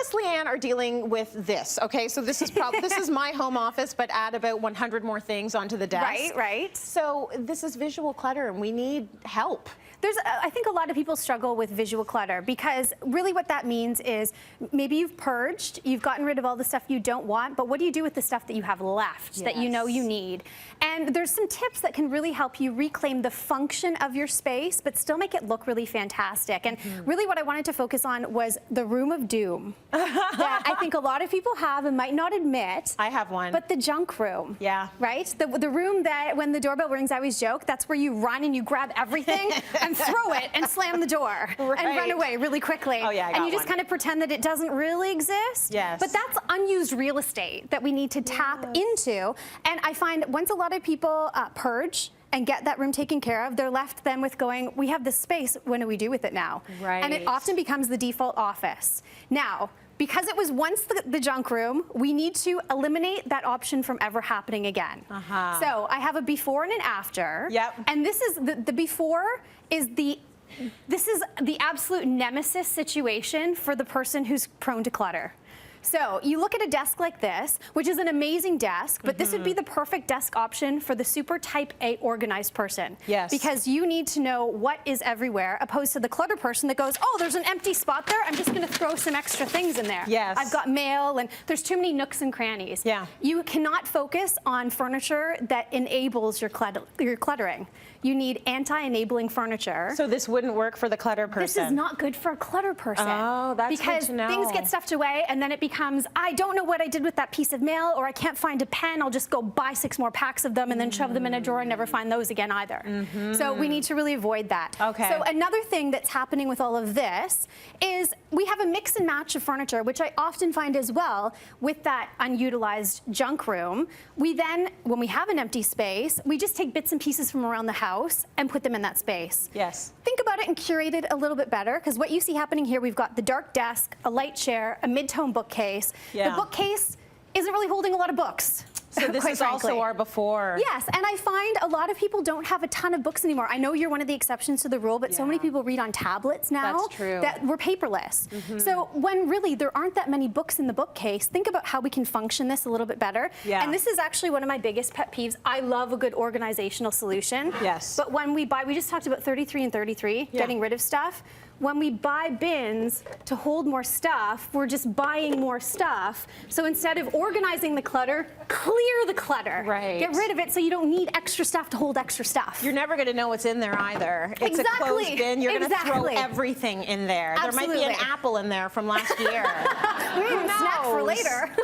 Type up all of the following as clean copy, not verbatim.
us, Leigh-Ann, are dealing with this. Okay, so this is this is my home office, but add about 100 more things onto the desk. Right, right. So this is visual clutter, and we need help. I think a lot of people struggle with visual clutter because really what that means is maybe you've purged, you've gotten rid of all the stuff you don't want, but what do you do with the stuff that you have left that you know you need? And there's some tips that can really help you reclaim the function of your space, but still make it look really fantastic. And really what I wanted to focus on was the room of doom that I think a lot of people have and might not admit. I have one. But the junk room. Yeah. Right? The room that when the doorbell rings, I always joke, that's where you run and you grab everything and throw it and slam the door and run away really quickly. Oh yeah, and you just kind of pretend that it doesn't really exist. Yes. But that's unused real estate that we need to tap into. And I find once a lot of people purge and get that room taken care of, they're left then with going, we have this space, what do we do with it now? Right. And it often becomes the default office. Now, because it was once the junk room, we need to eliminate that option from ever happening again. So I have a before and an after. Yep. And this is the before is this is the absolute nemesis situation for the person who's prone to clutter. So you look at a desk like this, which is an amazing desk, but this would be the perfect desk option for the super type A organized person. Yes. Because you need to know what is everywhere, opposed to the clutter person that goes, oh, there's an empty spot there, I'm just gonna throw some extra things in there. Yes. I've got mail, and there's too many nooks and crannies. Yeah. You cannot focus on furniture that enables your cluttering. You need anti-enabling furniture. So this wouldn't work for the clutter person? This is not good for a clutter person. Oh, that's good to know. Because things get stuffed away, and then it becomes, I don't know what I did with that piece of mail, or I can't find a pen, I'll just go buy 6 more packs of them and then shove them in a drawer and never find those again either. So we need to really avoid that. Okay. So another thing that's happening with all of this is we have a mix and match of furniture, which I often find as well with that unutilized junk room. We then, when we have an empty space, we just take bits and pieces from around the house and put them in that space. Yes. Think about it and curate it a little bit better, because what you see happening here, we've got the dark desk, a light chair, a mid-tone bookcase. Yeah. The bookcase isn't really holding a lot of books. So this is also our before. Yes, and I find a lot of people don't have a ton of books anymore. I know you're one of the exceptions to the rule, but so many people read on tablets now. That's true. That we're paperless. So when really there aren't that many books in the bookcase, think about how we can function this a little bit better. Yeah. And this is actually one of my biggest pet peeves. I love a good organizational solution. Yes. But when we buy, we just talked about 33 and 33, getting rid of stuff. When we buy bins to hold more stuff, we're just buying more stuff. So instead of organizing the clutter, clear the clutter. Right. Get rid of it so you don't need extra stuff to hold extra stuff. You're never going to know what's in there either. It's a closed bin. You're going to throw everything in there. Absolutely. There might be an apple in there from last year. Snack for later.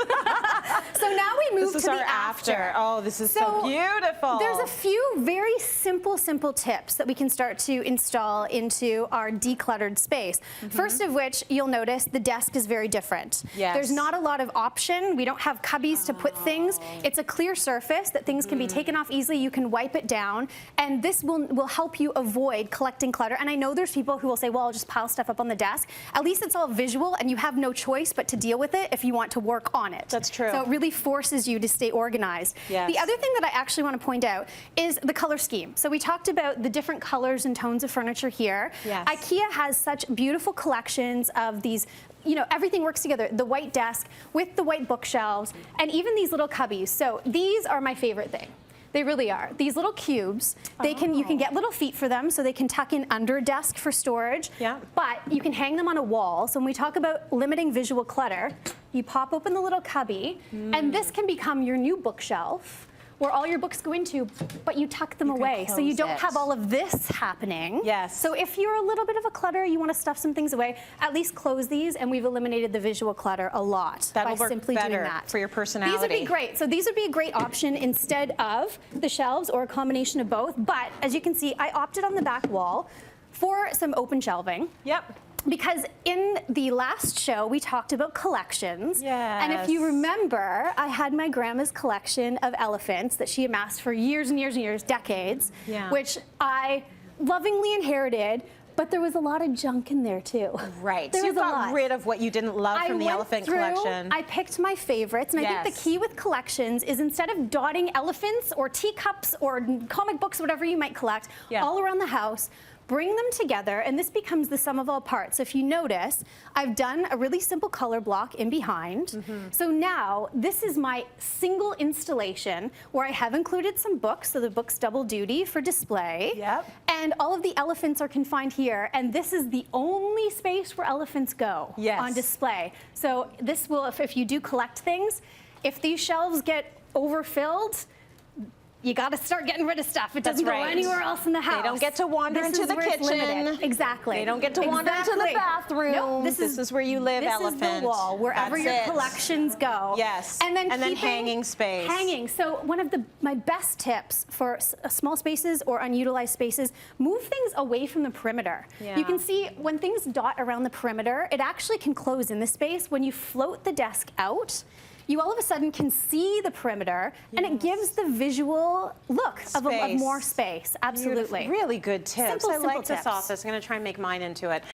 So now we move to the after. Oh, this is so beautiful. There's a few very simple tips that we can start to install into our decluttered space. First of which, you'll notice the desk is very different. Yes. There's not a lot of option. We don't have cubbies to put things. It's a clear surface that things can be taken off easily. You can wipe it down, and this will help you avoid collecting clutter. And I know there's people who will say, well, I'll just pile stuff up on the desk. At least it's all visual, and you have no choice but to deal with it if you want to work on it. That's true. So it really forces you to stay organized. Yes. The other thing that I actually want to point out is the color scheme. So we talked about the different colors and tones of furniture here. Yes. IKEA has such beautiful collections of these, you know, everything works together. The white desk with the white bookshelves and even these little cubbies. So these are my favorite thing. They really are. These little cubes, you can get little feet for them so they can tuck in under a desk for storage. Yeah. But you can hang them on a wall. So when we talk about limiting visual clutter, you pop open the little cubby and this can become your new bookshelf where all your books go into, but you tuck them away. So you don't have all of this happening. Yes. So if you're a little bit of a clutter, you want to stuff some things away, at least close these, and we've eliminated the visual clutter a lot That'll by work simply better doing that. for your personality. These would be great. So these would be a great option instead of the shelves or a combination of both. But as you can see, I opted on the back wall for some open shelving. Yep. Because in the last show, we talked about collections. Yes. And if you remember, I had my grandma's collection of elephants that she amassed for years and years and years, decades, which I lovingly inherited. But there was a lot of junk in there too. Right. There so you was got rid of what you didn't love from the elephant collection. I picked my favorites, and I think the key with collections is instead of dotting elephants or teacups or comic books, whatever you might collect, all around the house, bring them together, and this becomes the sum of all parts. So if you notice, I've done a really simple color block in behind. So now this is my single installation where I have included some books, so the books double duty for display. Yep. And all of the elephants are confined here, and this is the only space where elephants go on display. So this will, if you do collect things, if these shelves get overfilled, you got to start getting rid of stuff. It doesn't go anywhere else in the house. They don't get to wander into the kitchen. Exactly. They don't get to wander into the bathroom. Nope. This is where you live, elephant. This is the wall, wherever your collections go. Yes. And then hanging space. Hanging. So one of my best tips for small spaces or unutilized spaces, move things away from the perimeter. Yeah. You can see when things dot around the perimeter, it actually can close in the space. When you float the desk out, you all of a sudden can see the perimeter, and it gives the visual look of more space. Absolutely. Beautiful. Really good tips. Simple I like tips. this office. I'm going to try and make mine into it.